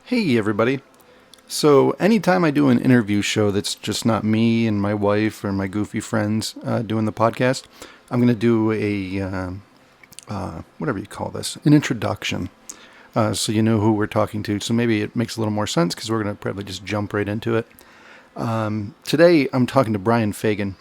Hey, everybody. So, anytime I do an interview show that's just not me and my wife or my goofy friends doing the podcast, I'm going to do whatever you call this, an introduction. So you know who we're talking to. So maybe it makes a little more sense because we're going to probably just jump right into it. Today, I'm talking to Brian Fagan.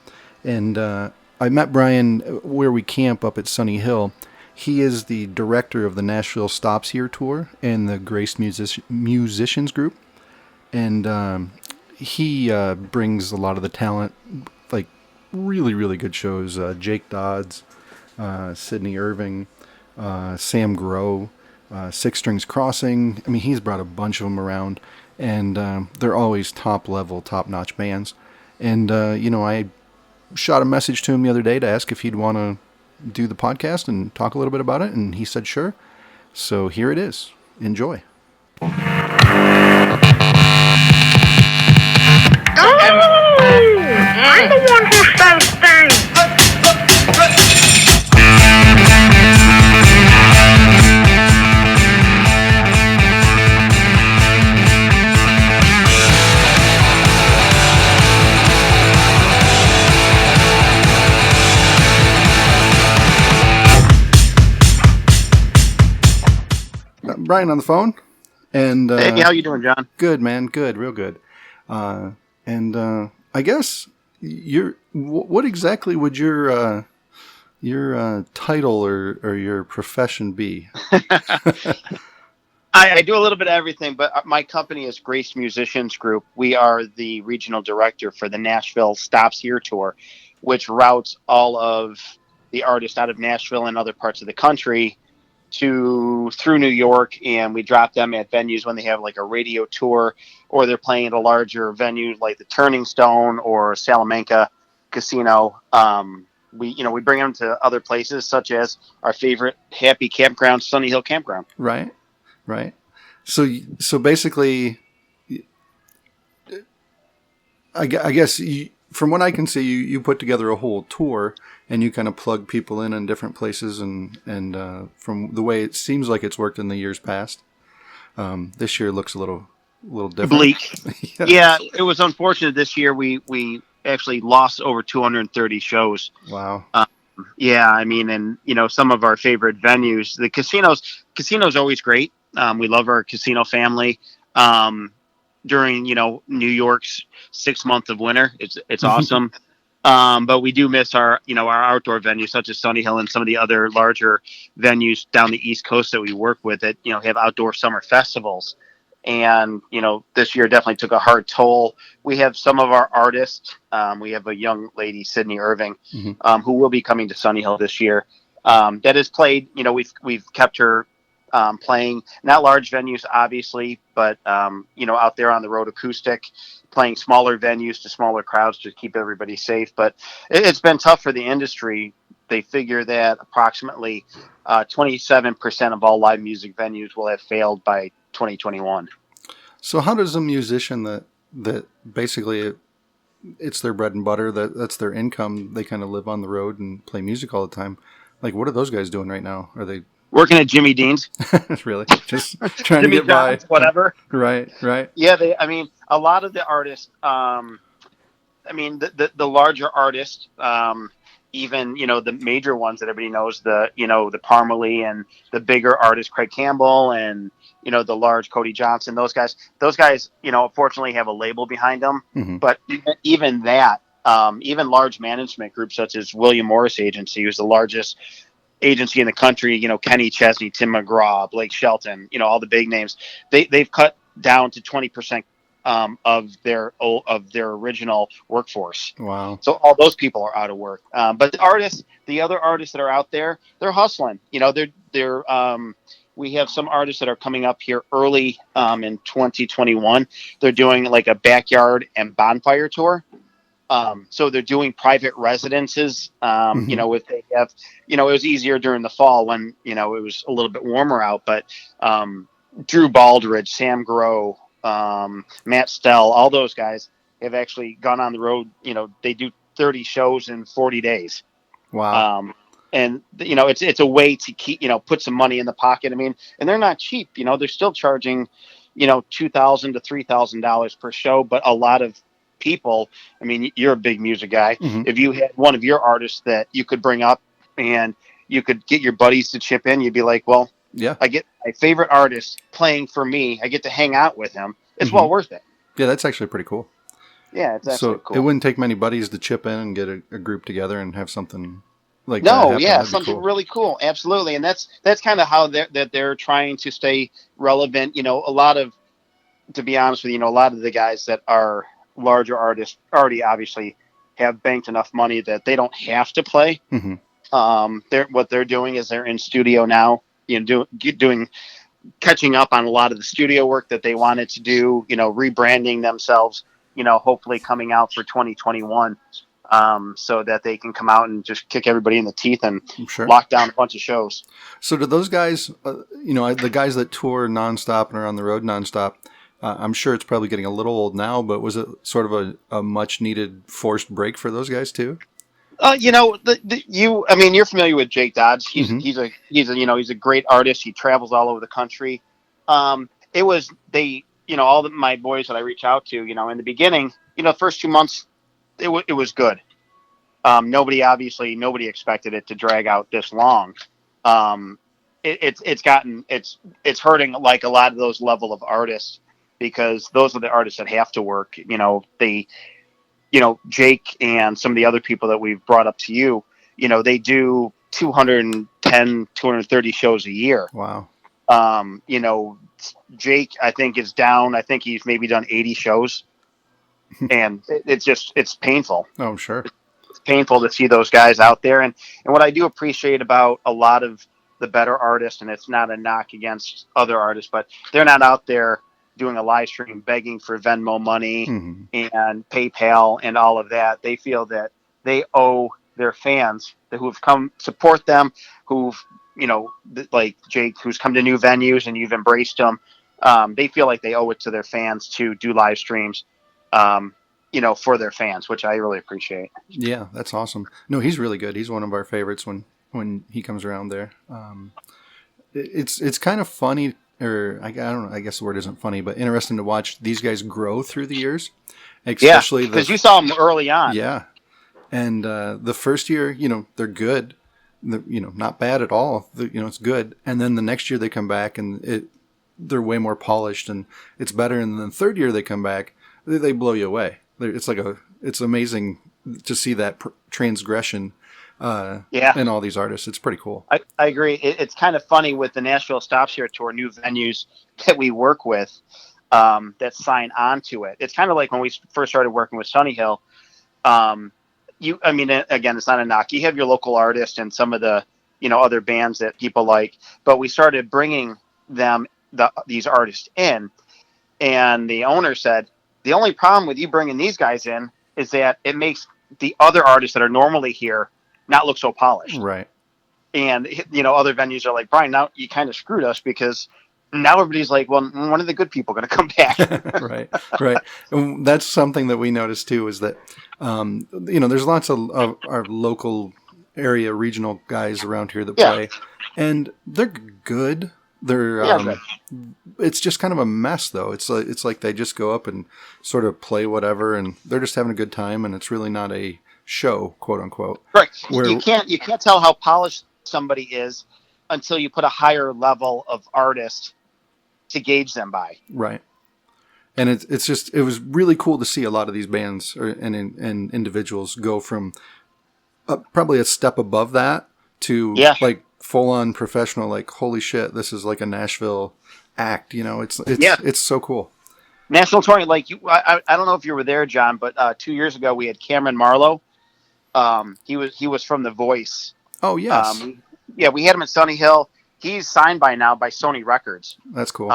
And I met Brian where we camp up at Sunnyhill. He is the director of the Nashville Stops Here tour and the Grace Musicians group. And he brings a lot of the talent, like really, really good shows. Jake Dodd's, Sydney Irving, Sam Grow, Six Strings Crossing. I mean, he's brought a bunch of them around, and they're always top level, top notch bands. And, I shot a message to him the other day to ask if he'd want to do the podcast and talk a little bit about it, and he said sure. So here it is. Enjoy. I'm the one who says things. Brian on the phone. And hey, how you doing, John? Good, man. Good, real good. I guess what exactly would your title or your profession be? I do a little bit of everything, but my company is Grace Musicians Group. We are the regional director for the Nashville Stops Here tour, which routes all of the artists out of Nashville and other parts of the country through New York, and we drop them at venues when they have like a radio tour or they're playing at a larger venue like the Turning Stone or Salamanca Casino. We bring them to other places such as our favorite happy campground, Sunnyhill Campground. Right. So basically, I guess from what I can see, you put together a whole tour and you kind of plug people in different places, and from the way it seems like it's worked in the years past, this year looks a little different. Bleak. Yeah, it was unfortunate this year. We actually lost over 230 shows. Wow. Yeah, I mean, and some of our favorite venues, the casinos always great. We love our casino family. During New York's 6 months of winter, it's awesome. But we do miss our outdoor venues such as Sunnyhill and some of the other larger venues down the East Coast that we work with that have outdoor summer festivals. And this year definitely took a hard toll. We have some of our artists. We have a young lady, Sydney Irving, who will be coming to Sunnyhill this year. That has played. We've kept her playing not large venues, obviously, but out there on the road acoustic, playing smaller venues to smaller crowds to keep everybody safe. But it's been tough for the industry. They figure that approximately 27% of all live music venues will have failed by 2021. So how does a musician that basically it's their bread and butter, that's their income, they kind of live on the road and play music all the time, like what are those guys doing right now? Are they working at Jimmy Dean's? Really? Just trying Jimmy to get by. John's, whatever. Right. Yeah, a lot of the artists, the larger artists, even, the major ones that everybody knows, the Parmalee and the bigger artists, Craig Campbell and, the large Cody Johnson, those guys, fortunately have a label behind them. Mm-hmm. But even that, even large management groups such as William Morris Agency, who's the largest agency in the country, Kenny Chesney, Tim McGraw, Blake Shelton, all the big names, they've cut down to 20% of their original workforce. Wow. So all those people are out of work. But the other artists that are out there, they're hustling. We have some artists that are coming up here early in 2021. They're doing like a backyard and bonfire tour. So they're doing private residences. If they have, it was easier during the fall when, it was a little bit warmer out, but Drew Baldridge, Sam Grow, Matt Stell, all those guys have actually gone on the road. They do 30 shows in 40 days. Wow. And, it's a way to keep, put some money in the pocket. I mean, and they're not cheap, they're still charging, $2,000 to $3,000 per show. But a lot of people, I mean, you're a big music guy. Hmm. If you had one of your artists that you could bring up and you could get your buddies to chip in, you'd be like, well, Yeah. I get my favorite artist playing for me. I get to hang out with him. It's Hmm. well worth it. Yeah, that's actually pretty cool. Yeah, it's actually So it cool. wouldn't take many buddies to chip in and get a group together and have something like that No, happen. yeah, That'd be something cool. really cool. Absolutely. And that's kind of how they're trying to stay relevant. A lot of, to be honest with you, a lot of the guys that are larger artists already obviously have banked enough money that they don't have to play. Hmm. What they're doing is they're in studio now, doing catching up on a lot of the studio work that they wanted to do, rebranding themselves, hopefully coming out for 2021, so that they can come out and just kick everybody in the teeth and Sure. lock down a bunch of shows. So do those guys, the guys that tour nonstop and are on the road nonstop, I'm sure it's probably getting a little old now, but was it sort of a much needed forced break for those guys too? You're familiar with Jake Dodd. He's Mhm. he's a great artist. He travels all over the country. All my boys that I reach out to, in the beginning, first 2 months, it was good. Nobody expected it to drag out this long. It's hurting like a lot of those level of artists, because those are the artists that have to work. Jake and some of the other people that we've brought up to you, they do 210, 230 shows a year. Wow. Jake, I think, is down. I think he's maybe done 80 shows, and it's painful. Oh, I'm sure. It's painful to see those guys out there. And what I do appreciate about a lot of the better artists, and it's not a knock against other artists, but they're not out there doing a live stream begging for Venmo money Mhm. and PayPal and all of that. They feel that they owe their fans who've come support them, who've, like Jake, who's come to new venues and you've embraced them. They feel like they owe it to their fans to do live streams, for their fans, which I really appreciate. Yeah, that's awesome. No, he's really good. He's one of our favorites when he comes around there. It's kind of funny, or I don't know, I guess the word isn't funny, but interesting to watch these guys grow through the years. Especially because you saw them early on. Yeah. And the first year, they're good. Not bad at all. It's good. And then the next year they come back and they're way more polished and it's better. And then the third year they come back, they blow you away. It's amazing to see that transgression in all these artists. It's pretty cool. I agree. It's kind of funny with the Nashville Stops Here tour, new venues that we work with that sign on to it. It's kind of like when we first started working with Sunnyhill. Again, it's not a knock. You have your local artist and some of the, other bands that people like, but we started bringing these artists in, and the owner said, the only problem with you bringing these guys in is that it makes the other artists that are normally here not look so polished. Right. And, other venues are like, Brian, now you kind of screwed us, because now everybody's like, well, when are the good people going to come back? Right. And that's something that we noticed too, is that, there's lots of our local area regional guys around here that play, and they're good. They're, it's just kind of a mess though. It's like they just go up and sort of play whatever, and they're just having a good time, and it's really not a show, quote unquote. Right. You can't tell how polished somebody is until you put a higher level of artist to gauge them by. Right. And it was really cool to see a lot of these bands and individuals go from probably a step above that to like full on professional, like, holy shit, this is like a Nashville act. It's so cool. National touring, like I don't know if you were there, John, but 2 years ago we had Cameron Marlowe. He was from The Voice. Oh yes. We had him at Sunnyhill. He's signed by Sony Records. That's cool.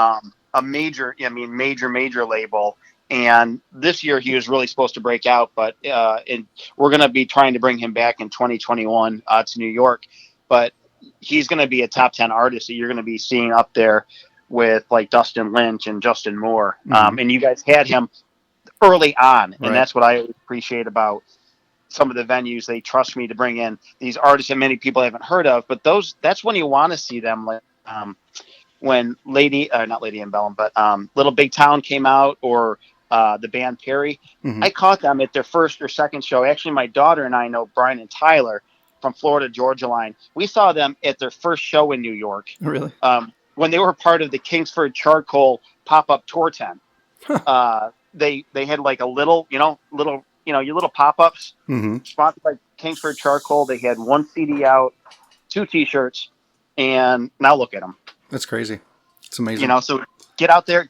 A major label. And this year he was really supposed to break out, but we're going to be trying to bring him back in 2021 to New York. But he's going to be a top 10 artist that you're going to be seeing up there with like Dustin Lynch and Justin Moore. Mm-hmm. And you guys had him early on. And Right. that's what I appreciate about some of the venues. They trust me to bring in these artists that many people haven't heard of, but that's when you want to see them. Like, when not Lady in Bellum, but Little Big Town came out, or the band Perry. Hmm. I caught them at their first or second show. Actually, my daughter and I know Brian and Tyler from Florida Georgia line. We saw them at their first show in New York. Really? When they were part of the Kingsford Charcoal pop-up tour tent. They had like a little, your little pop-ups Hmm. sponsored by Kingsford Charcoal. They had one CD out, two T-shirts, and now look at them. That's crazy. It's amazing. So get out there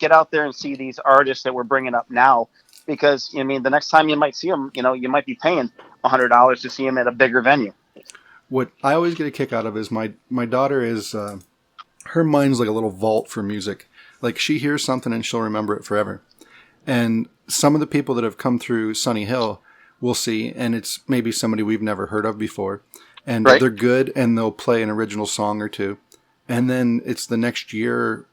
and see these artists that we're bringing up now, because I mean, the next time you might see them, you might be paying $100 to see them at a bigger venue. What I always get a kick out of is my daughter is her mind's like a little vault for music. Like she hears something and she'll remember it forever. And some of the people that have come through Sunnyhill we'll see, and it's maybe somebody we've never heard of before, and right. They're good, and they'll play an original song or two, and then it's the next year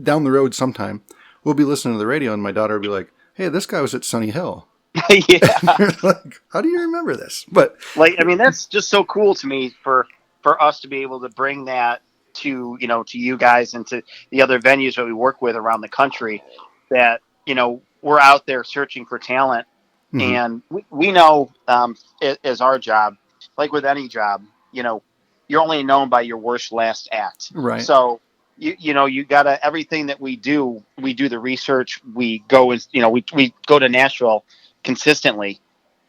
down the road sometime we'll be listening to the radio, and my daughter will be like, "Hey, this guy was at Sunnyhill." Yeah. Like, how do you remember this? But that's just so cool to me for us to be able to bring that to you guys and to the other venues that we work with around the country, that we're out there searching for talent. Mm-hmm. And we know as our job, like with any job, you're only known by your worst last act. Right. So you gotta, everything that we do the research. We go and we go to Nashville consistently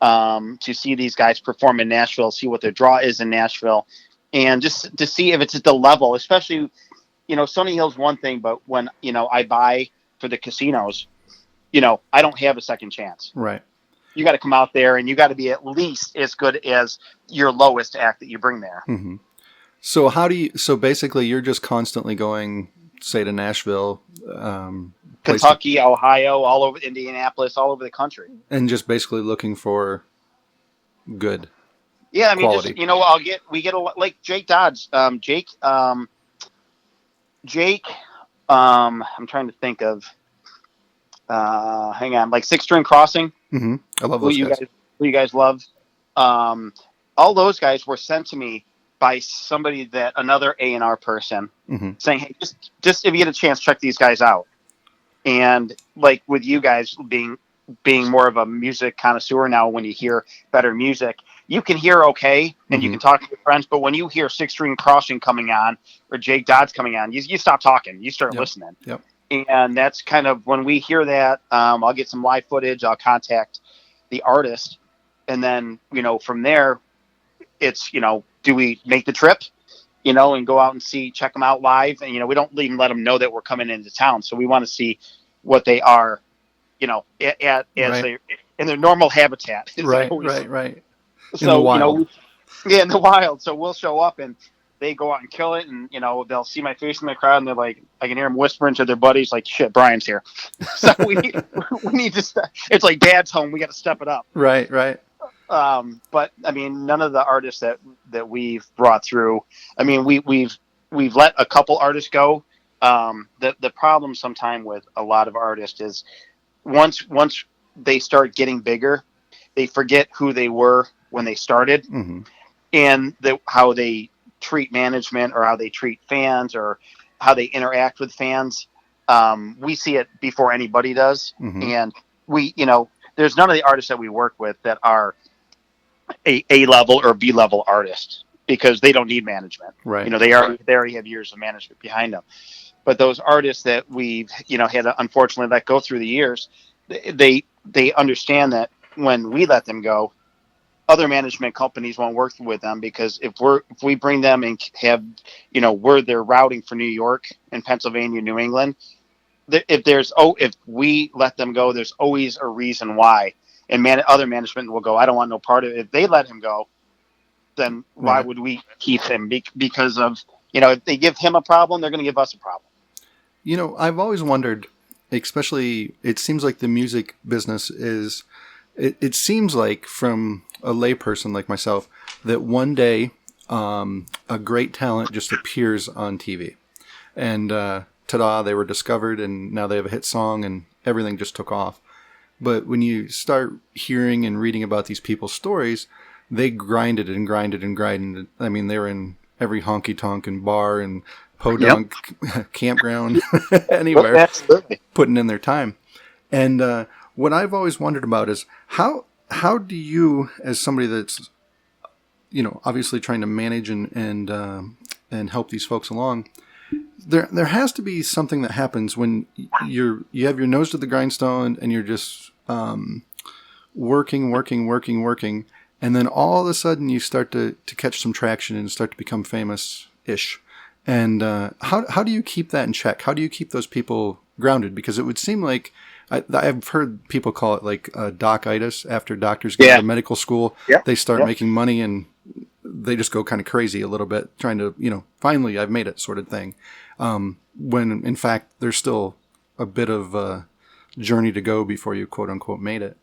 to see these guys perform in Nashville, see what their draw is in Nashville, and just to see if it's at the level. Especially, Sunnyhill's one thing, but when I buy for the casinos, I don't have a second chance. Right. You got to come out there, and you got to be at least as good as your lowest act that you bring there. Mm-hmm. So basically you're just constantly going, say, to Nashville, Kentucky, Ohio, all over Indianapolis, all over the country. And just basically looking for good. Yeah. I mean, quality. we get like Jake Dodd's, Jake, I'm trying to think of, hang on, like Six String Crossing. Mm-hmm. I love those guys. Who you guys love. All those guys were sent to me by somebody, that another A&R person, mm-hmm. saying, "Hey, just if you get a chance, check these guys out." And like with you guys being more of a music connoisseur now, when you hear better music, you can hear okay, and mm-hmm. you can talk to your friends. But when you hear Six String Crossing coming on, or Jake Dodd's coming on, you stop talking, you start listening. Yep. And that's kind of when we hear that. I'll get some live footage. I'll contact the artist, and then from there, it's do we make the trip, and go out and check them out live, and we don't even let them know that we're coming into town. So we want to see what they are, as they in their normal habitat. Right. So in the wild. in the wild. So we'll show up, and they go out and kill it, and they'll see my face in the crowd, and they're like, I can hear them whispering to their buddies, like, "Shit, Brian's here." So we need to. It's like Dad's home. We got to step it up. Right. But I mean, none of the artists that we've brought through. I mean, we've let a couple artists go. The problem sometimes with a lot of artists is once they start getting bigger, they forget who they were when they started, mm-hmm. and how they treat management, or how they treat fans, or how they interact with fans. We see it before anybody does. Mm-hmm. And we, there's none of the artists that we work with that are A level or B level artists, because they don't need management. Right. They already have years of management behind them. But those artists that we've, had to unfortunately let go through the years, they understand that when we let them go, other management companies won't work with them, because if we bring them and have, we're their routing for New York and Pennsylvania, New England, if we let them go, there's always a reason why. And other management will go, "I don't want no part of it." If they let him go, then why would we keep him? Because of, if they give him a problem, they're going to give us a problem. I've always wondered, especially, it seems like the music business is, it seems like, from a layperson like myself, that one day a great talent just appears on TV. And ta-da, they were discovered, and now they have a hit song, and everything just took off. But when you start hearing and reading about these people's stories, they grinded and grinded and grinded. I mean, they were in every honky-tonk and bar, and podunk, campground, anywhere, Absolutely. putting in their time. And what I've always wondered about is how do you, as somebody that's obviously trying to manage and help these folks along, there has to be something that happens when you have your nose to the grindstone and you're just working, and then all of a sudden you start to catch some traction and start to become famous-ish. And how do you keep that in check? How do you keep those people grounded? Because it would seem like I've heard people call it like doc-itis. After doctors go to medical school, they start making money and they just go kind of crazy a little bit, trying to, finally I've made it sort of thing. When in fact there's still a bit of a journey to go before you quote unquote made it.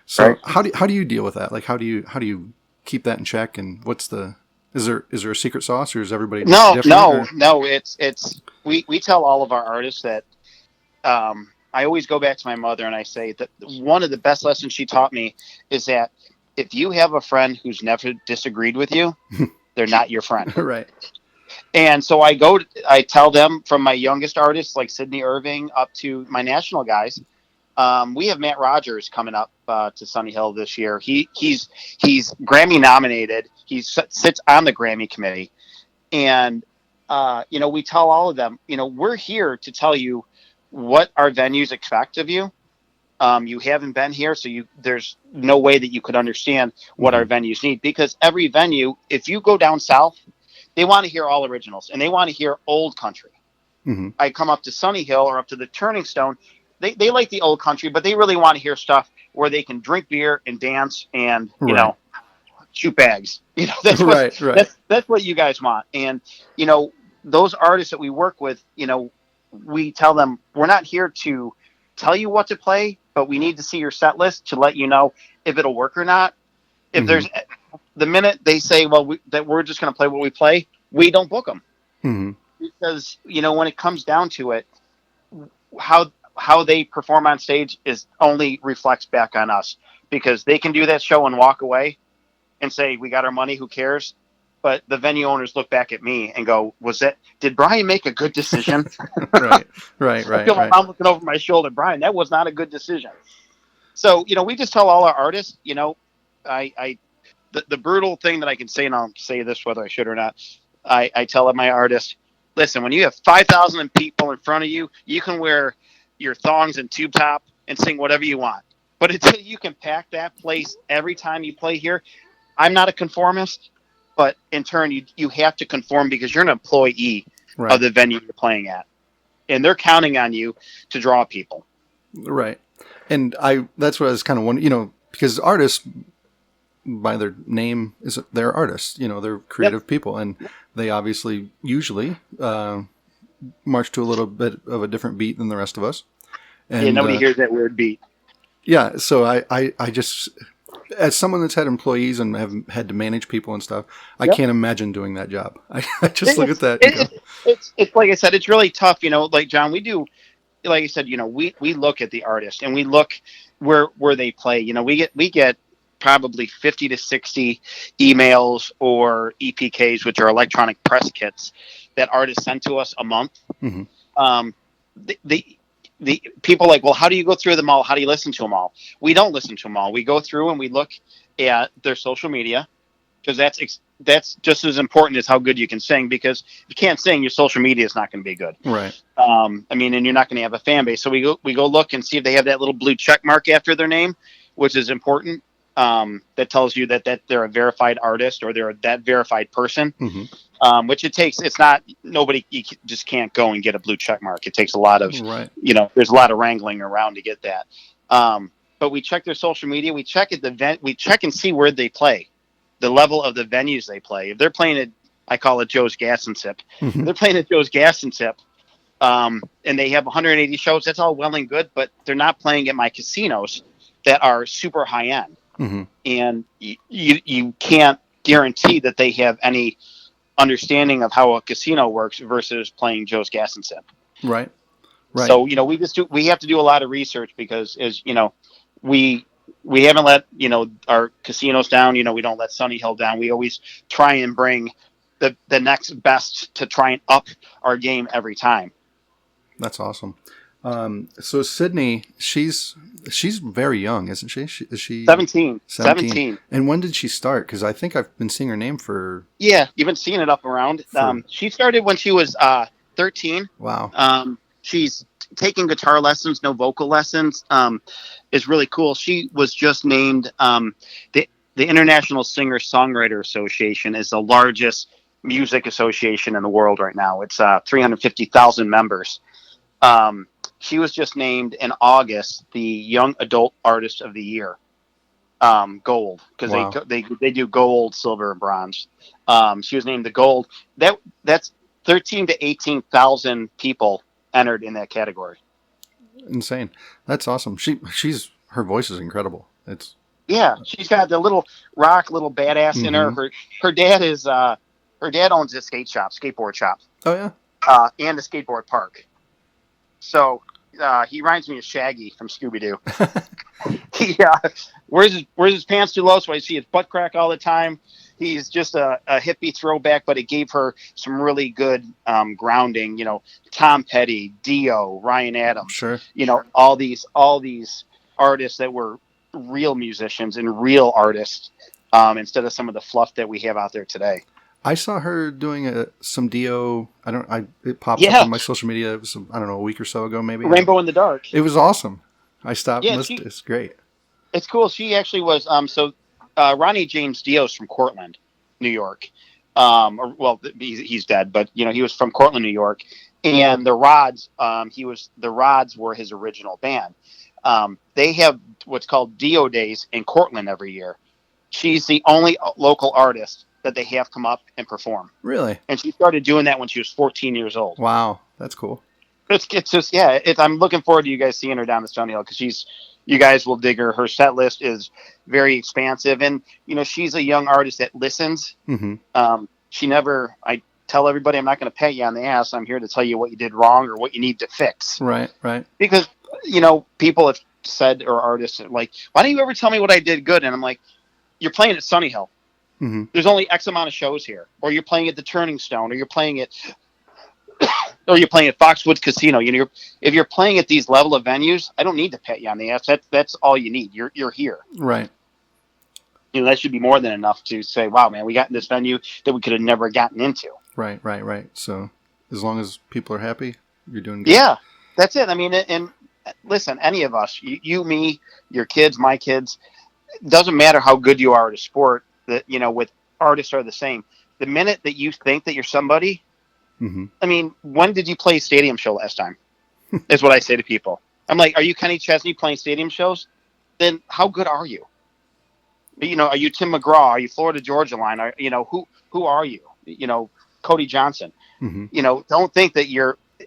So how do you deal with that? Like how do you keep that in check? And is there a secret sauce, or is everybody different? No. It's we tell all of our artists that. I always go back to my mother and I say that one of the best lessons she taught me is that if you have a friend who's never disagreed with you, they're not your friend. Right. And so I tell them, from my youngest artists like Sydney Irving up to my national guys. We have Matt Rogers coming up to Sunnyhill this year. He's Grammy nominated. He sits on the Grammy committee. And, we tell all of them, we're here to tell you what our venues expect of you. You haven't been here, so there's no way that you could understand what our venues need, because every venue, if you go down south, they want to hear all originals and they want to hear old country. Mm-hmm. I come up to Sunnyhill or up to the Turning Stone. They like the old country, but they really want to hear stuff where they can drink beer and dance and, shoot bags. That's that's what you guys want. And, those artists that we work with, we tell them we're not here to tell you what to play, but we need to see your set list to let you know if it'll work or not. If there's the minute they say, that we're just going to play what we play, we don't book them. Mm-hmm. Because, when it comes down to it, how they perform on stage is only reflects back on us, because they can do that show and walk away and say, we got our money, who cares? But the venue owners look back at me and go, did Brian make a good decision? Right. I feel like I'm looking over my shoulder, Brian, that was not a good decision. So, we just tell all our artists, the brutal thing that I can say, and I'll say this whether I should or not, I tell my artists, listen, when you have 5,000 people in front of you, you can wear your thongs and tube top and sing whatever you want. But until you can pack that place every time you play here, I'm not a conformist. But in turn, you have to conform, because you're an employee of the venue you're playing at. And they're counting on you to draw people. Right. And that's what I was kind of wondering, because artists, by their name, they're artists. They're creative people. And they obviously usually march to a little bit of a different beat than the rest of us. And, nobody hears that weird beat. Yeah, so I just... As someone that's had employees and have had to manage people and stuff, I can't imagine doing that job. I just look at that. It's like I said, it's really tough. Like John, we do, like I said, we look at the artist and we look where they play. We get probably 50 to 60 emails or EPKs, which are electronic press kits, that artists send to us a month. Mm-hmm. The people like, well, how do you go through them all? How do you listen to them all? We don't listen to them all. We go through and we look at their social media, because that's just as important as how good you can sing, because if you can't sing, your social media is not going to be good. Right. And you're not going to have a fan base. So we go look and see if they have that little blue check mark after their name, which is important. That tells you that they're a verified artist, or they're that verified person. Mm-hmm. Which it's not, nobody, you just can't go and get a blue check mark. It takes a lot of, there's a lot of wrangling around to get that. But we check their social media. We check at the event. We check and see where they play, the level of the venues they play. If they're playing at, I call it Joe's Gas and Sip. Mm-hmm. If they're playing at Joe's Gas and Sip, and they have 180 shows, that's all well and good, but they're not playing at my casinos that are super high end. Mm-hmm. And you can't guarantee that they have any understanding of how a casino works versus playing Joe's Gas and Sip. Right. So, we have to do a lot of research, because we haven't let, our casinos down. We don't let Sunnyhill down. We always try and bring the next best to try and up our game every time. That's awesome. So Sydney, she's very young, isn't she? Is she 17. 17. And when did she start? Because I think I've been seeing her name for... Yeah, you've been seeing it up around. She started when she was 13. Wow. She's taking guitar lessons, no vocal lessons. Is really cool. She was just named the International Singer-Songwriter Association is the largest music association in the world right now. It's 350,000 members. She was just named in August the Young Adult Artist of the Year, gold, because Wow. they do gold, silver, and bronze. She was named the gold. That's 13 to 18,000 people entered in that category. Insane. That's awesome. Her voice is incredible. She's got the little badass in her. Her dad owns a skateboard shop. Oh yeah. And a skateboard park. So he reminds me of Shaggy from Scooby-Doo. He wears his pants too low, so I see his butt crack all the time. He's just a hippie throwback, but it gave her some really good grounding. Tom Petty, Dio, Ryan Adams. Sure. All these artists that were real musicians and real artists instead of some of the fluff that we have out there today. I saw her doing some Dio. It popped up on my social media. It was, a week or so ago, maybe. Rainbow in the Dark. It was awesome. I stopped and listened. It's great. It's cool. She actually was. Ronnie James Dio's from Cortland, New York. He's dead, but he was from Cortland, New York. And the Rods. The Rods were his original band. They have what's called Dio Days in Cortland every year. She's the only local artist that they have come up and perform. Really? And she started doing that when she was 14 years old. Wow, that's cool. It's just I'm looking forward to you guys seeing her down the Sunnyhill because you guys will dig her. Her set list is very expansive, and she's a young artist that listens. Mm-hmm. I tell everybody I'm not going to pat you on the ass. I'm here to tell you what you did wrong or what you need to fix. Right. Because people have said, or artists are like, why don't you ever tell me what I did good? And I'm like, you're playing at Sunnyhill. Mm-hmm. There's only X amount of shows here, or you're playing at the Turning Stone, or you're playing at Foxwoods Casino. If you're playing at these level of venues, I don't need to pat you on the ass. That's all you need. You're here. Right. That should be more than enough to say, wow, man, we got in this venue that we could have never gotten into. Right. So as long as people are happy, you're doing good. Yeah, that's it. I mean, and listen, any of us, you, me, your kids, my kids, it doesn't matter how good you are at a sport. That with artists are the same. The minute that you think that you're somebody, mm-hmm. I mean, when did you play a stadium show last time? Is what I say to people. I'm like, are you Kenny Chesney playing stadium shows? Then how good are you? Are you Tim McGraw? Are you Florida Georgia Line? Who are you? Cody Johnson. Mm-hmm. Don't think that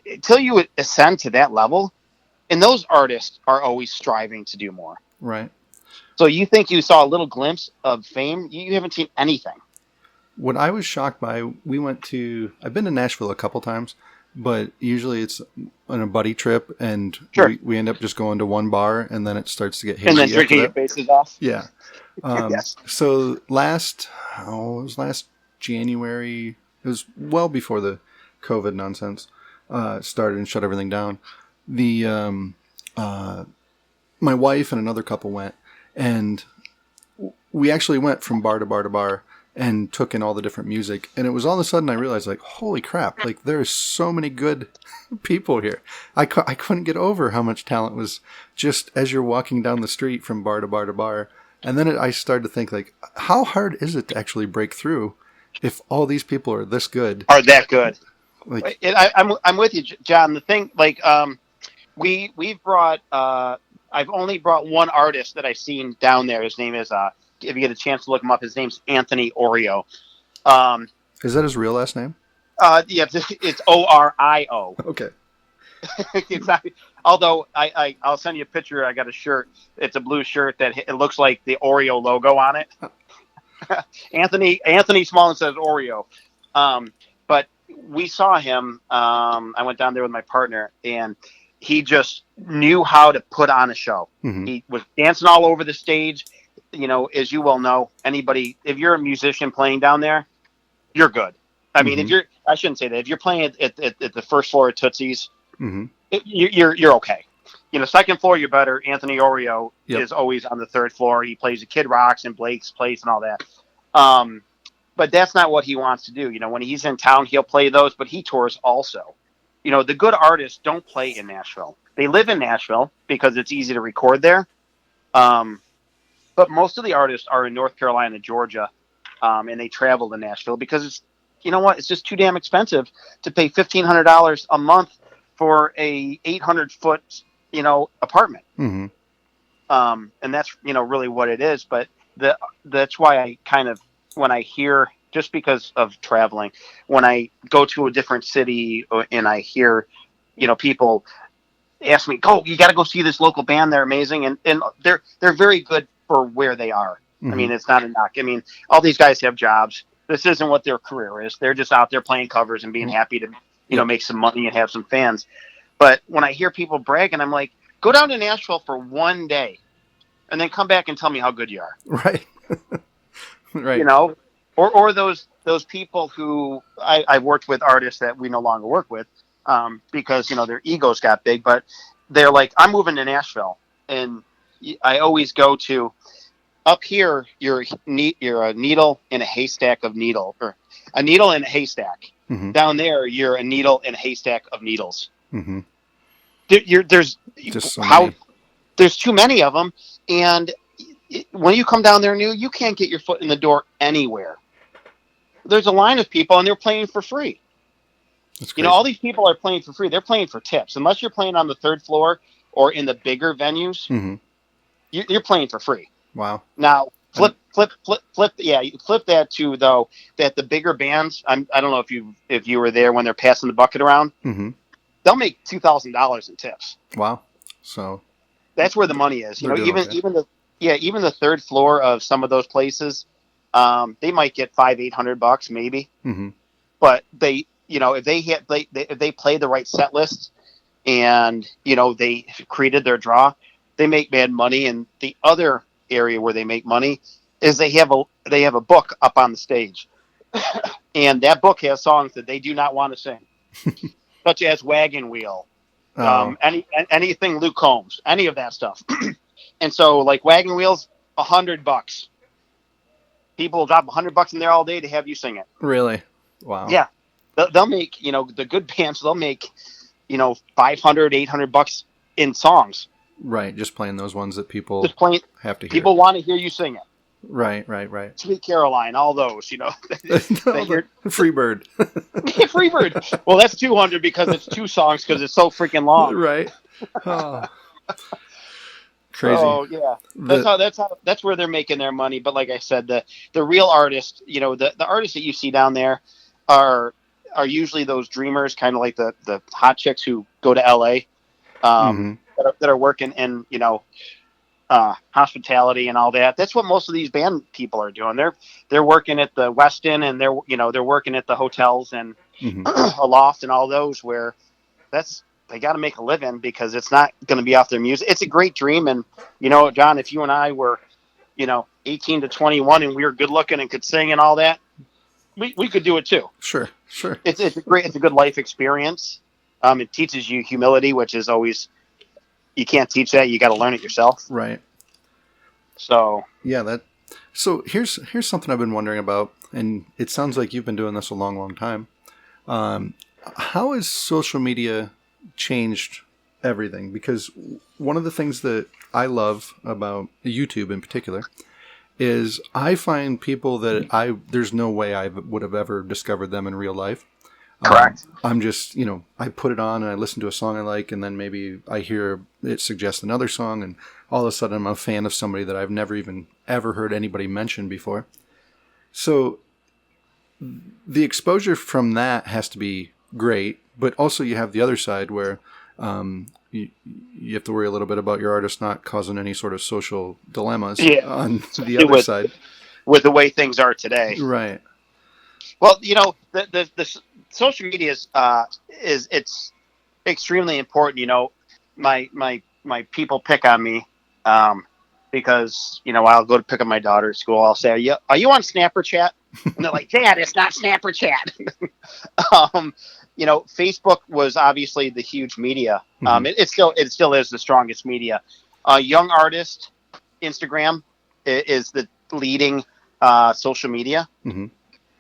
until you ascend to that level. And those artists are always striving to do more. Right. So you think you saw a little glimpse of fame? You haven't seen anything. What I was shocked by, I've been to Nashville a couple times, but usually it's on a buddy trip, and sure. we end up just going to one bar, and then it starts to get hazy. And then drinking your faces off? Yeah. Yes. So last January, it was well before the COVID nonsense started and shut everything down. My wife and another couple went, and we actually went from bar to bar to bar and took in all the different music. And it was all of a sudden I realized, like, holy crap, like there's so many good people here. I couldn't get over how much talent was just as you're walking down the street from bar to bar to bar. And then I started to think, like, how hard is it to actually break through if all these people are this good? Are that good? Like, I'm with you, John. The thing, like, we've brought, I've only brought one artist that I've seen down there. His name is, if you get a chance to look him up, his name's Anthony Orio. Is that his real last name? Yeah, it's Orio. Okay. Exactly. Although I'll send you a picture. I got a shirt. It's a blue shirt that it looks like the Oreo logo on it. Anthony Smallin says Oreo. But we saw him. I went down there with my partner, and he just knew how to put on a show. Mm-hmm. He was dancing all over the stage. As you well know, if you're a musician playing down there, you're good. I mean, I shouldn't say that. If you're playing at the first floor of Tootsie's, Mm-hmm. You're okay. Second floor, you're better. Anthony Orio Yep. is always on the third floor. He plays the Kid Rocks and Blake's Place and all that. But that's not what he wants to do. When he's in town, he'll play those, but he tours also. The good artists don't play in Nashville. They live in Nashville because it's easy to record there. But most of the artists are in North Carolina, Georgia, and they travel to Nashville because it's, it's just too damn expensive to pay $1,500 a month for a 800-foot, apartment. Mm-hmm. And that's, really what it is. But that's why I kind of, when I hear, just because of traveling, when I go to a different city and I hear, people ask me, you got to go see this local band. They're amazing. And they're very good for where they are. Mm-hmm. I mean, it's not a knock. I mean, all these guys have jobs. This isn't what their career is. They're just out there playing covers and being happy to, make some money and have some fans. But when I hear people bragging, I'm like, go down to Nashville for one day and then come back and tell me how good you are. Right. Right. Or those people who I've worked with, artists that we no longer work with, because, their egos got big, but they're like, I'm moving to Nashville. And I always go to, up here, you're a needle in a haystack of needle, or a needle in a haystack. Mm-hmm. Down there, you're a needle in a haystack of needles. Mm-hmm. There's just so many. There's too many of them, and when you come down there new, you can't get your foot in the door anywhere. There's a line of people, and they're playing for free. That's crazy. All these people are playing for free. They're playing for tips, unless you're playing on the third floor or in the bigger venues. Mm-hmm. You're playing for free. Wow. Now, flip. Yeah, flip that to, though, that the bigger bands. I don't know if you were there when they're passing the bucket around. Mm-hmm. They'll make $2,000 in tips. Wow. So that's where the money is. Even the third floor of some of those places, they might get $500-800 maybe. Mm-hmm. But they, if they play the right set list and they created their draw, they make mad money. And the other area where they make money is they have a book up on the stage, and that book has songs that they do not want to sing, such as Wagon Wheel, anything Luke Combs, any of that stuff. And so, like, Wagon Wheel's $100. People will drop $100 in there all day to have you sing it. Really? Wow. Yeah, they'll make the good bands. They'll make $500-800 in songs. Right, just playing those ones that people have to hear. People want to hear you sing it. Right. Sweet Caroline, all those, Freebird. Freebird. Well, that's 200 because it's two songs because it's so freaking long. Right. Oh. Crazy. Oh yeah, that's where they're making their money. But like I said, the real artists, the artists that you see down there are usually those dreamers, kind of like the hot chicks who go to LA. Mm-hmm. That are working in, hospitality and all that. That's what most of these band people are doing. They're working at the Westin, and they're working at the hotels and Mm-hmm. a loft and all those where they got to make a living because it's not going to be off their music. It's a great dream. And, John, if you and I were, 18 to 21 and we were good looking and could sing and all that, we could do it too. Sure. It's a good life experience. It teaches you humility, which is always, you can't teach that. You got to learn it yourself. Right. So yeah, so here's something I've been wondering about, and it sounds like you've been doing this a long, long time. How has social media changed everything? Because one of the things that I love about YouTube in particular is I find people that there's no way I would have ever discovered them in real life. Correct. I'm just, I put it on and I listen to a song I like, and then maybe I hear it suggest another song, and all of a sudden I'm a fan of somebody that I've never even ever heard anybody mention before. So the exposure from that has to be great, but also you have the other side where you have to worry a little bit about your artist not causing any sort of social dilemmas on the other side. With the way things are today. Right. Well, the social media is it's extremely important. My people pick on me because I'll go to pick up my daughter at school. I'll say, "Are you on Snapper Chat?" And they're like, Dad, it's not Snap or Chat. um, Facebook was obviously the huge media. Mm-hmm. It still is the strongest media. Young artist, Instagram is the leading social media Mm-hmm.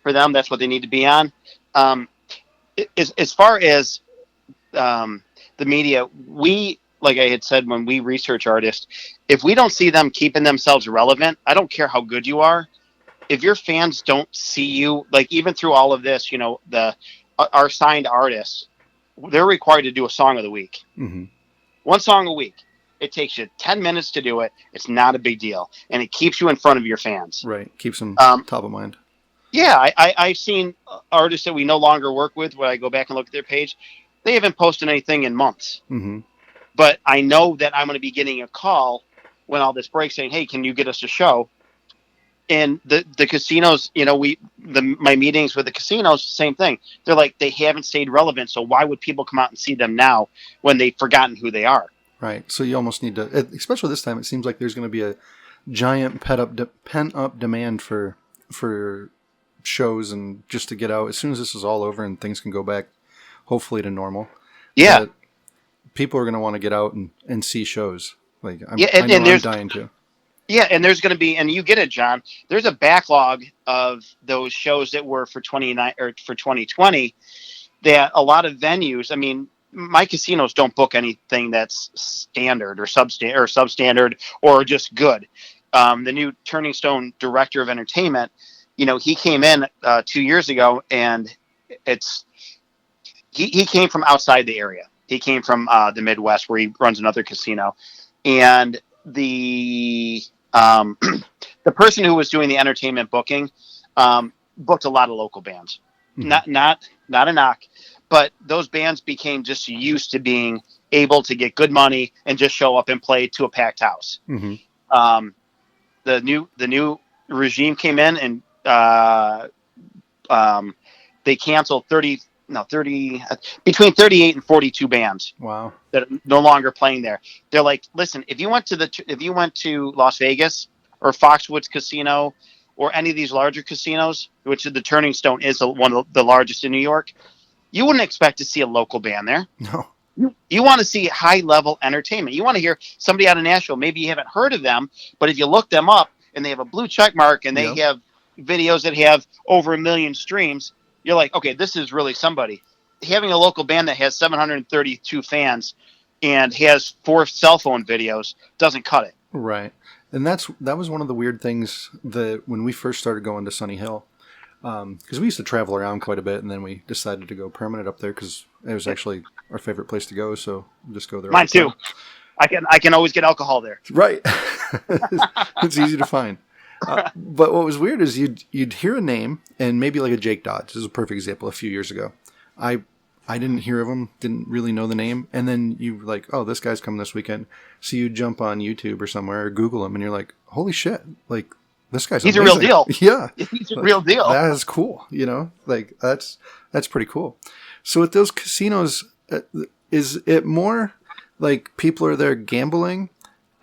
for them. That's what they need to be on. As far as the media, like I had said, when we research artists, if we don't see them keeping themselves relevant, I don't care how good you are. If your fans don't see you, like even through all of this, our signed artists, they're required to do a song of the week. Mm-hmm. One song a week. It takes you 10 minutes to do it. It's not a big deal. And it keeps you in front of your fans. Right. Keeps them top of mind. Yeah, I've seen artists that we no longer work with when I go back and look at their page. They haven't posted anything in months. Mm-hmm. But I know that I'm going to be getting a call when all this breaks saying, hey, can you get us a show? And the casinos, my meetings with the casinos, same thing. They're like, they haven't stayed relevant. So why would people come out and see them now when they've forgotten who they are? Right. So you almost need to, especially this time, it seems like there's going to be a giant pent up demand for shows and just to get out as soon as this is all over and things can go back, hopefully to normal. Yeah. But people are going to want to get out and see shows. Like I'm dying to. Yeah, and there's going to be, and you get it, John. There's a backlog of those shows that were for 2020 that a lot of venues. I mean, my casinos don't book anything that's standard or substandard or just good. The new Turning Stone director of entertainment, he came in 2 years ago, and he came from outside the area. He came from the Midwest, where he runs another casino, and the person who was doing the entertainment booking booked a lot of local bands. Mm-hmm. Not a knock, but those bands became just used to being able to get good money and just show up and play to a packed house. Mm-hmm. The new regime came in and they canceled between 38 and 42 bands. Wow. That are no longer playing there. They're like, listen, if you went to Las Vegas or Foxwoods Casino or any of these larger casinos, which the Turning Stone is one of the largest in New York, you wouldn't expect to see a local band there. No. You want to see high level entertainment. You want to hear somebody out of Nashville. Maybe you haven't heard of them, but if you look them up and they have a blue check mark and they have videos that have over 1 million streams, you're like, okay, this is really somebody. Having a local band that has 732 fans and has 4 cell phone videos doesn't cut it. Right. And that was one of the weird things that when we first started going to Sunnyhill, because we used to travel around quite a bit, and then we decided to go permanent up there because it was actually our favorite place to go. So we'll just go there. Mine too. I can always get alcohol there. Right. It's easy to find. But what was weird is you'd hear a name, and maybe like a Jake Dodd. This is a perfect example. A few years ago, I didn't hear of him, didn't really know the name, and then you like, oh, this guy's coming this weekend. So you jump on YouTube or somewhere or Google him, and you're like, holy shit, like this guy's he's amazing. A real deal. Yeah, he's a real deal. That is cool. Like that's pretty cool. So with those casinos, is it more like people are there gambling?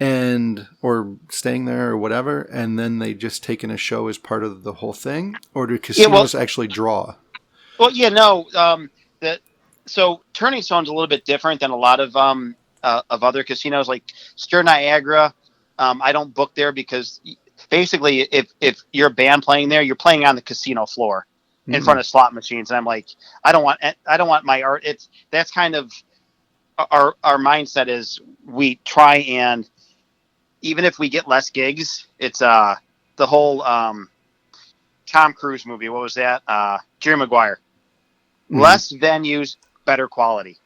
Or staying there or whatever, and then they just take in a show as part of the whole thing, or do casinos actually draw? Well, yeah, no. So Turning Stone's a little bit different than a lot of other casinos, like Stir Niagara. I don't book there because basically, if you're a band playing there, you're playing on the casino floor in front of slot machines, and I'm like, I don't want my art. That's kind of our mindset is we try and. Even if we get less gigs, it's the whole Tom Cruise movie. What was that? Jerry Maguire. Mm-hmm. Less venues, better quality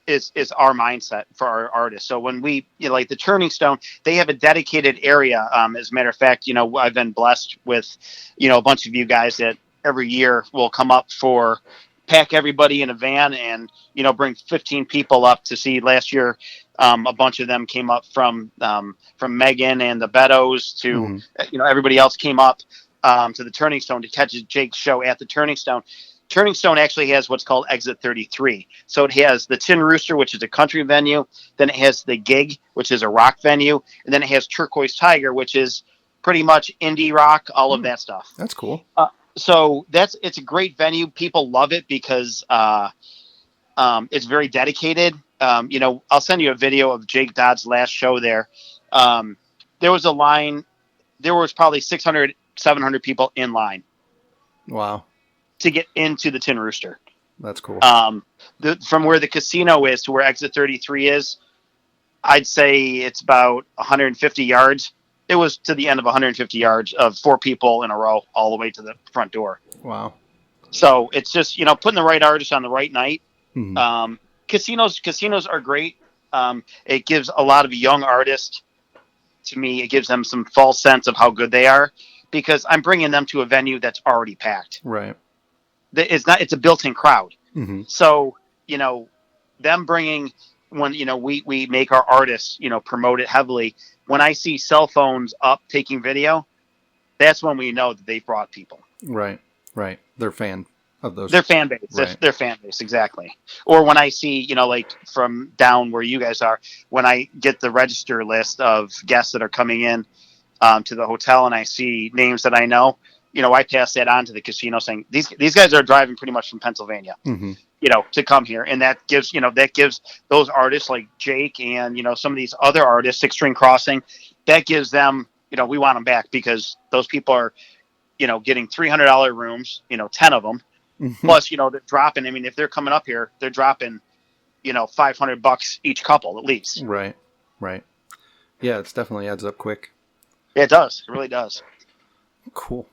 is our mindset for our artists. So when we, like the Turning Stone, they have a dedicated area. As a matter of fact, I've been blessed with, a bunch of you guys that every year will come up for pack everybody in a van and, bring 15 people up to see. Last year, a bunch of them came up from Megan and the Beddoes to, everybody else came up to the Turning Stone to catch Jake's show at the Turning Stone. Turning Stone actually has what's called Exit 33. So it has the Tin Rooster, which is a country venue. Then it has the Gig, which is a rock venue. And then it has Turquoise Tiger, which is pretty much indie rock, all of that stuff. That's cool. So it's a great venue. People love it because it's very dedicated. I'll send you a video of Jake Dodd's last show there. There was a line. There was probably 600, 700 people in line. Wow. To get into the Tin Rooster. That's cool. From where the casino is to where exit 33 is, I'd say it's about 150 yards. It was to the end of 150 yards of 4 people in a row all the way to the front door. Wow. So it's just, putting the right artist on the right night. Mm-hmm. Casinos are great. It gives a lot of young artists, to me, it gives them some false sense of how good they are because I'm bringing them to a venue that's already packed. Right. It's a built-in crowd. Mm-hmm. So, them bringing when, we make our artists, promote it heavily. When I see cell phones up taking video, that's when we know that they've brought people. Right. Right. They're fan of those. Their fan base. Right. Their fan base. Exactly. Or when I see, like from down where you guys are, when I get the register list of guests that are coming in to the hotel and I see names that I know, I pass that on to the casino saying these guys are driving pretty much from Pennsylvania, mm-hmm. To come here. And that gives those artists like Jake and, some of these other artists, Six String Crossing, that gives them, we want them back because those people are, getting $300 rooms, 10 of them. Mm-hmm. Plus, they're dropping. I mean, if they're coming up here, they're dropping, $500 each couple at least. Right. Right. Yeah. It definitely adds up quick. Yeah, it does. It really does. Cool.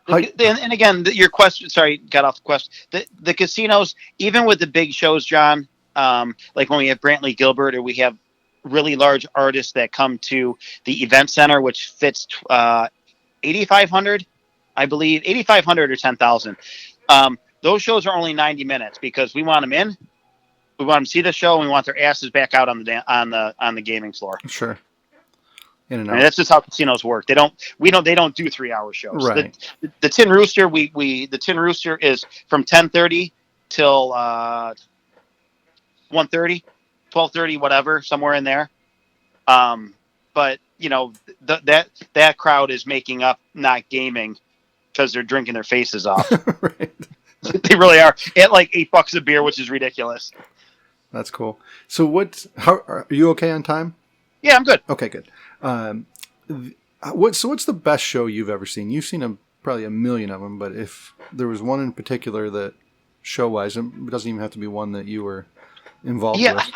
And again, your question, sorry, got off the question. The casinos, even with the big shows, John, like when we have Brantley Gilbert or we have really large artists that come to the event center, which fits 8,500, I believe, 8,500 or 10,000. Those shows are only 90 minutes because we want them in. We want them to see the show. And we want their asses back out on the gaming floor. Sure. In and out. I mean, that's just how casinos work. They don't do 3-hour shows. Right. The Tin Rooster, the Tin Rooster is from 10:30 till 1:30, 12:30, whatever, somewhere in there. But that crowd is making up not gaming because they're drinking their faces off. Right. They really are at like $8 a beer, which is ridiculous. That's cool. So how are you okay on time? Yeah, I'm good. Okay, good. What's the best show you've ever seen? You've seen probably a million of them, but if there was one in particular that show-wise, it doesn't even have to be one that you were involved with.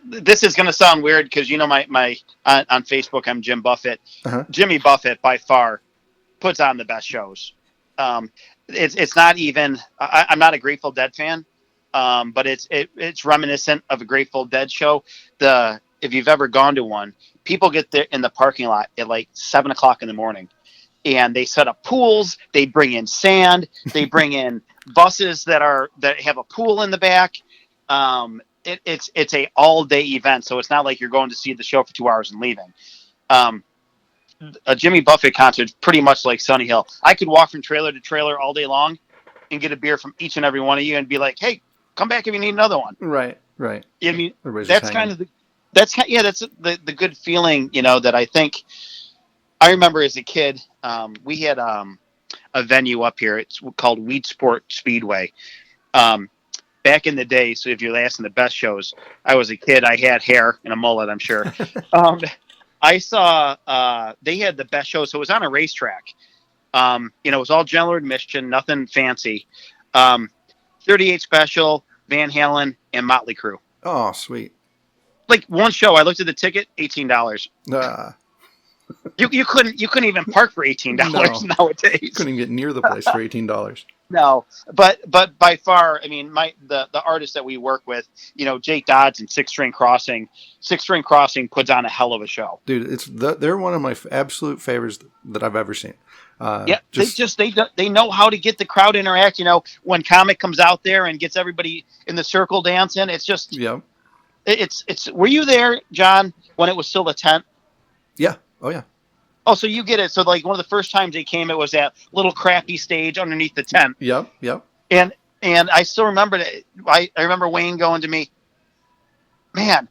This is going to sound weird because my on Facebook I'm Jim Buffett. Uh-huh. Jimmy Buffett by far puts on the best shows. It's not even. I'm not a Grateful Dead fan, but it's reminiscent of a Grateful Dead show. If you've ever gone to one, people get there in the parking lot at like 7:00 in the morning, and they set up pools. They bring in sand. They bring in buses that have a pool in the back. It's a all day event, so it's not like you're going to see the show for 2 hours and leaving. A Jimmy Buffett concert is pretty much like Sunnyhill. I could walk from trailer to trailer all day long and get a beer from each and every one of you and be like, "Hey, come back if you need another one." Right. I mean, everybody's that's kind of the good feeling, that I think. I remember as a kid, we had a venue up here. It's called Weed Sport Speedway. Back in the day, so if you're asking the best shows, I was a kid. I had hair and a mullet, I'm sure. I saw they had the best shows. So it was on a racetrack. It was all general admission, nothing fancy. 38 Special, Van Halen, and Motley Crue. Oh, sweet. Like one show, I looked at the ticket, $18. You couldn't even park for $18 nowadays. You couldn't even get near the place for $18. No, but by far, I mean, the artists that we work with, Jake Dodd and Six String Crossing puts on a hell of a show. Dude, they're one of my absolute favorites that I've ever seen. They know how to get the crowd interact. When Comic comes out there and gets everybody in the circle dancing, it's just It's. Were you there, John, when it was still a tent? Yeah. Oh yeah. Oh, so you get it. So like one of the first times they came, it was that little crappy stage underneath the tent. Yep. And I still remember that. I remember Wayne going to me, man,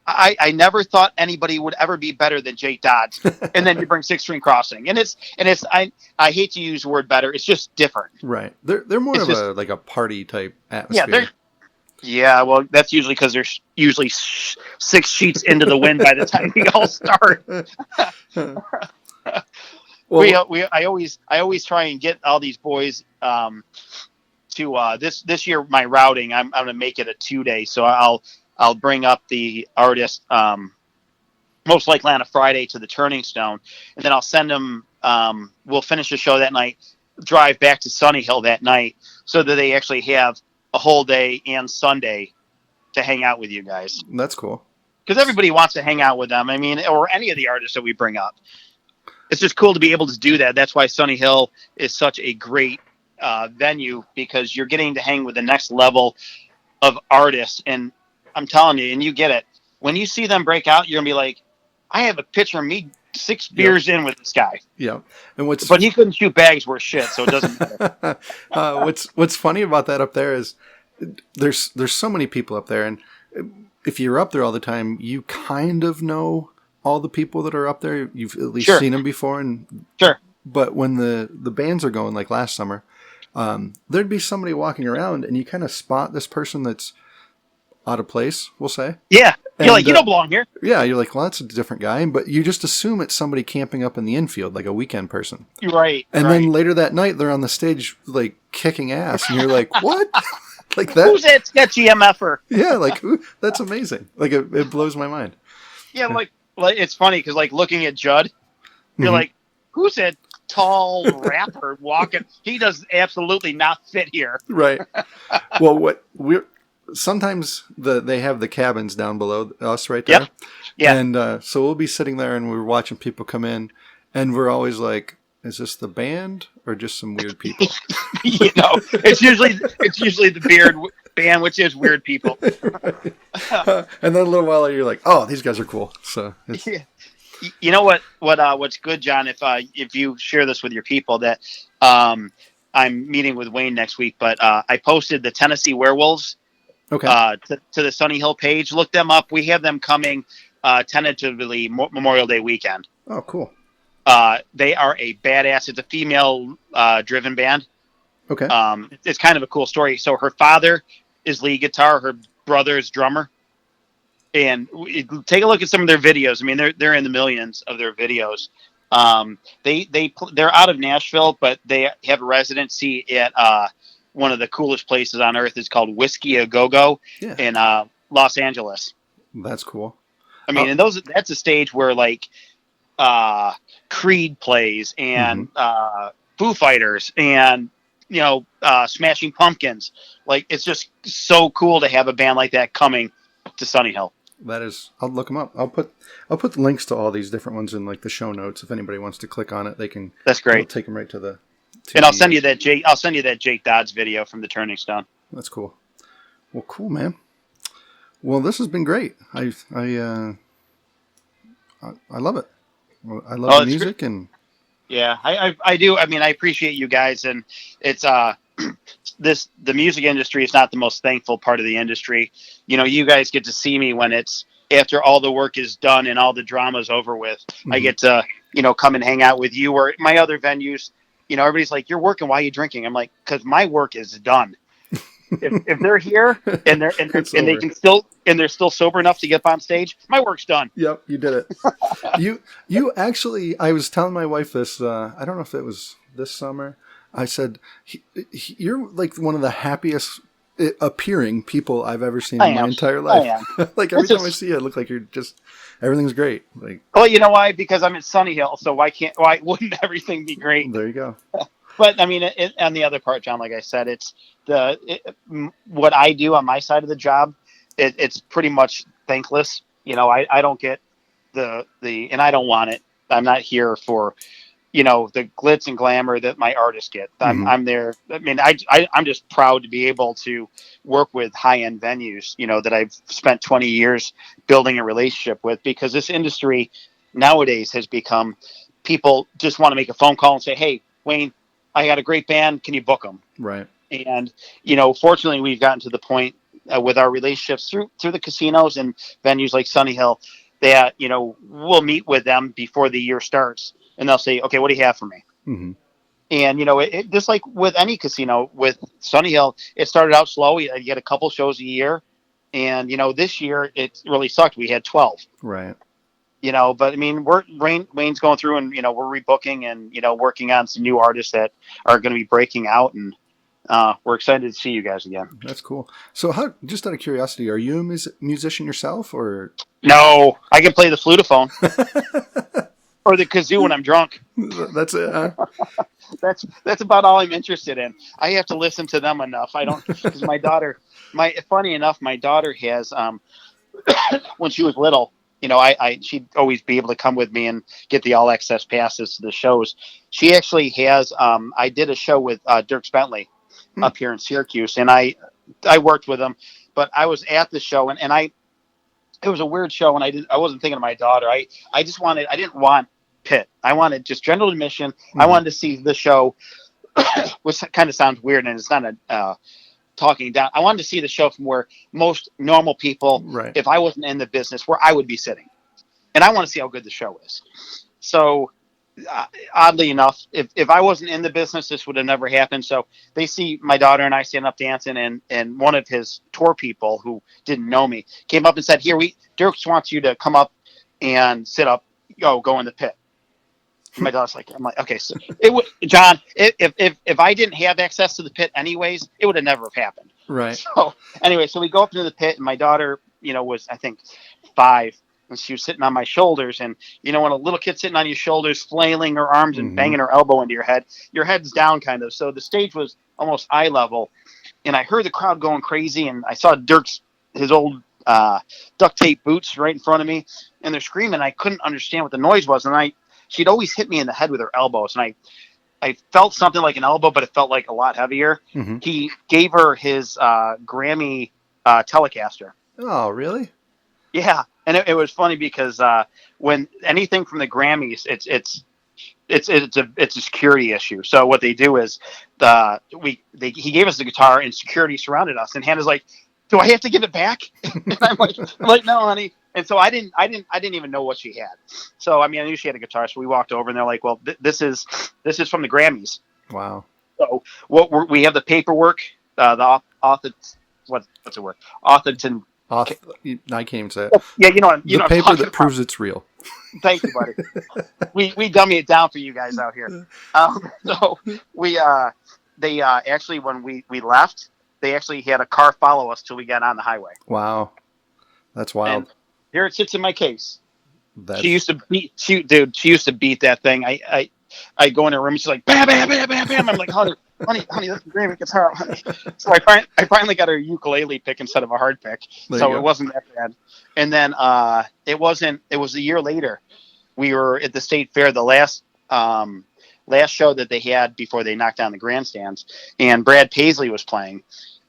I never thought anybody would ever be better than Jake Dodd. And then you bring Six String Crossing, and I hate to use the word better. It's just different. Right. They're more It's of just, a like a party type yeah, atmosphere. well, that's usually because there's usually six sheets into the wind by the time we all start. Well, I always try and get all these boys to this year. My routing, I'm going to make it a 2-day, so I'll bring up the artist most likely on a Friday to the Turning Stone, and then I'll send them. We'll finish the show that night, drive back to Sunnyhill that night, so that they actually have a whole day and Sunday to hang out with you guys. that's cool. Because everybody wants to hang out with them. I mean, or any of the artists that we bring up. It's just cool to be able to do that. That's why Sunnyhill is such a great venue, because you're getting to hang with the next level of artists. And I'm telling you, and you get it. When you see them break out, you're going to be like, I have a picture of me 6 beers in with this guy. Yeah. And But he couldn't shoot bags worth shit, so it doesn't matter. what's funny about that up there is there's so many people up there, and if you're up there all the time, you kind of know all the people that are up there. You've at least seen them before, and Sure. But when the bands are going, like last summer, there'd be somebody walking around, and you kind of spot this person that's out of place, we'll say. Yeah. And, You're like, you don't belong here. Yeah, you're like, well, that's a different guy, but you just assume it's somebody camping up in the infield, like a weekend person. You're right. And right. then later that night, they're on the stage, like, kicking ass, and you're like, what? Like that? Who's that sketchy MFer? Yeah, like, that's amazing. Like, it blows my mind. Yeah, like it's funny because, like, looking at Judd, you're like, who's that tall rapper walking? He does absolutely not fit here. Right. Well, sometimes they have the cabins down below us right there. Yep. Yeah. And so we'll be sitting there and we're watching people come in, and we're always like, is this the band or just some weird people? You know, it's usually the beard band, which is weird people. Right. And then a little while later, you're like, oh, these guys are cool. So it's, Yeah. You know what's good, John, if you share this with your people, that I'm meeting with Wayne next week, but I posted the Tennessee Werewolves okay. to the Sunnyhill page. Look them up. We have them coming tentatively Memorial Day weekend. Oh, cool. They are a badass. It's a female driven band. Okay. It's kind of a cool story. So her father is lead guitar, her brother is drummer. And take a look at some of their videos. I mean, they're in the millions of their videos. They're out of Nashville, but they have a residency at one of the coolest places on earth. It's called Whiskey A Go Go in Los Angeles. That's cool. I mean, and that's a stage where like Creed plays and Foo Fighters and Smashing Pumpkins. Like, it's just so cool to have a band like that coming to Sunnyhill. That is, I'll look them up. I'll put the links to all these different ones in like the show notes. If anybody wants to click on it, they can. That's great. I'll take them right to the. And I'll send you that Jake Dodd's video from the Turning Stone. That's cool. Well, cool, man. Well, this has been great. I love it. I love the music and. Yeah, I do. I mean, I appreciate you guys, and it's the music industry is not the most thankful part of the industry. You know, you guys get to see me when it's after all the work is done and all the drama's over with. I get to, come and hang out with you or my other venues. Everybody's like, "You're working. Why are you drinking?" I'm like, "Because my work is done." If they're here and they can still and they're still sober enough to get up on stage, my work's done. Yep, you did it. You actually, I was telling my wife this. I don't know if it was this summer. I said, "You're like one of the happiest appearing people I've ever seen in my entire life." Like every time I see you, I look like you're just everything's great. Like, well, you know why? Because I'm at Sunnyhill, so why wouldn't everything be great? There you go. But I mean, on the other part, John, like I said, it's what I do on my side of the job. It's pretty much thankless. I don't get the and I don't want it. I'm not here for, the glitz and glamour that my artists get. I'm there. I mean, I'm just proud to be able to work with high end venues, that I've spent 20 years building a relationship with, because this industry nowadays has become people just want to make a phone call and say, "Hey, Wayne, I got a great band. Can you book them?" Right. And, fortunately, we've gotten to the point with our relationships through the casinos and venues like Sunnyhill, that we'll meet with them before the year starts, and they'll say, "Okay, what do you have for me?" Mm-hmm. And it just like with any casino, with Sunnyhill, it started out slow. You get a couple shows a year, and this year it really sucked. We had 12. Right. But I mean, Wayne's going through, and we're rebooking and working on some new artists that are going to be breaking out, and we're excited to see you guys again. That's cool. So, just out of curiosity, are you a musician yourself, or? No, I can play the flutophone or the kazoo when I'm drunk. That's it. Huh? That's about all I'm interested in. I have to listen to them enough. I don't, because funny enough, my daughter has when she was little. She'd always be able to come with me and get the all access passes to the shows. She actually has. I did a show with Dierks Bentley up here in Syracuse, and I worked with him. But I was at the show, and it was a weird show, and I wasn't thinking of my daughter. I didn't want pit. I wanted just general admission. Mm-hmm. I wanted to see the show, which kind of sounds weird, and it's not a talking down. I wanted to see the show from where most normal people, right, if I wasn't in the business, where I would be sitting. And I want to see how good the show is. So oddly enough, if I wasn't in the business, this would have never happened. So they see my daughter and I stand up dancing, and one of his tour people who didn't know me came up and said, Dierks wants you to come up and sit up, go in the pit. My daughter's like, I'm like, okay, so John, if I didn't have access to the pit anyways, it would have never have happened. Right. So anyway, so we go up into the pit, and my daughter, was, I think, 5, and she was sitting on my shoulders. And, when a little kid's sitting on your shoulders, flailing her arms and banging her elbow into your head's down kind of. So the stage was almost eye level. And I heard the crowd going crazy, and I saw Dierks, his old duct tape boots right in front of me, and they're screaming. I couldn't understand what the noise was. And she'd always hit me in the head with her elbows, and I felt something like an elbow, but it felt like a lot heavier. Mm-hmm. He gave her his Grammy Telecaster. Oh, really? Yeah, and it was funny because when anything from the Grammys, it's a security issue. So what they do is he gave us the guitar, and security surrounded us, and Hannah's like, "Do I have to give it back?" And I'm like, "No, honey." And so I didn't even know what she had. So I knew she had a guitar. So we walked over, and they're like, "Well, this is from the Grammys." Wow. So we have the paperwork, the what's the word? I can't even say it. Yeah, the paper that proves it's real. Thank you, buddy. we dummy it down for you guys out here. So they actually, when we left, they actually had a car follow us till we got on the highway. Wow, that's wild. And here it sits in my case. She used to beat that thing. I go in her room, and she's like, bam, bam, bam, bam, bam. I'm like, honey, that's a Grammy guitar, honey. So I finally got her ukulele pick instead of a hard pick. So it wasn't that bad. And then it was a year later. We were at the state fair, the last show that they had before they knocked down the grandstands, and Brad Paisley was playing,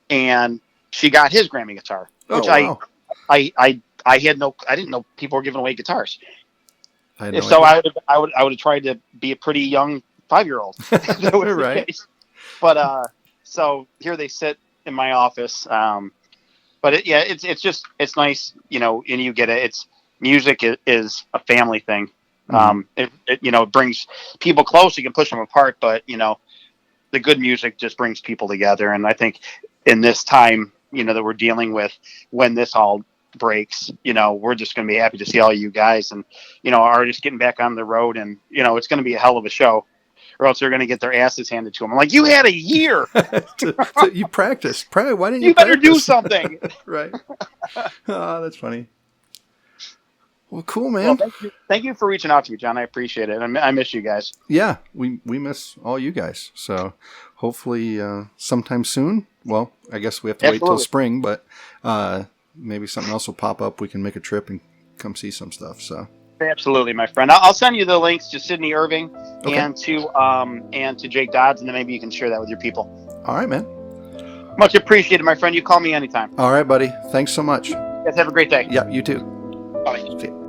and she got his Grammy guitar, which wow. I didn't know people were giving away guitars. So I would have tried to be a pretty young 5-year-old. Right. But so here they sit in my office. But it's nice, and you get it. It's music is a family thing. It brings people close. You can push them apart, but the good music just brings people together. And I think in this time, that we're dealing with, when this all breaks, we're just going to be happy to see all you guys and, artists getting back on the road, and, it's going to be a hell of a show, or else they're going to get their asses handed to them. I'm like, you had a year. You practiced. Why didn't you? You better do something. Right. Oh, that's funny. Well, cool, man. Well, thank you for reaching out to me, John. I appreciate it. I miss you guys. Yeah, we miss all you guys. So hopefully sometime soon. Well, I guess we have to wait till spring, but maybe something else will pop up. We can make a trip and come see some stuff. So absolutely, my friend. I'll send you the links to Sydney Irving and to Jake Dodds, and then maybe you can share that with your people. All right, man. Much appreciated, my friend. You call me anytime. All right, buddy. Thanks so much. You guys have a great day. Yeah, you too. Bye. See you.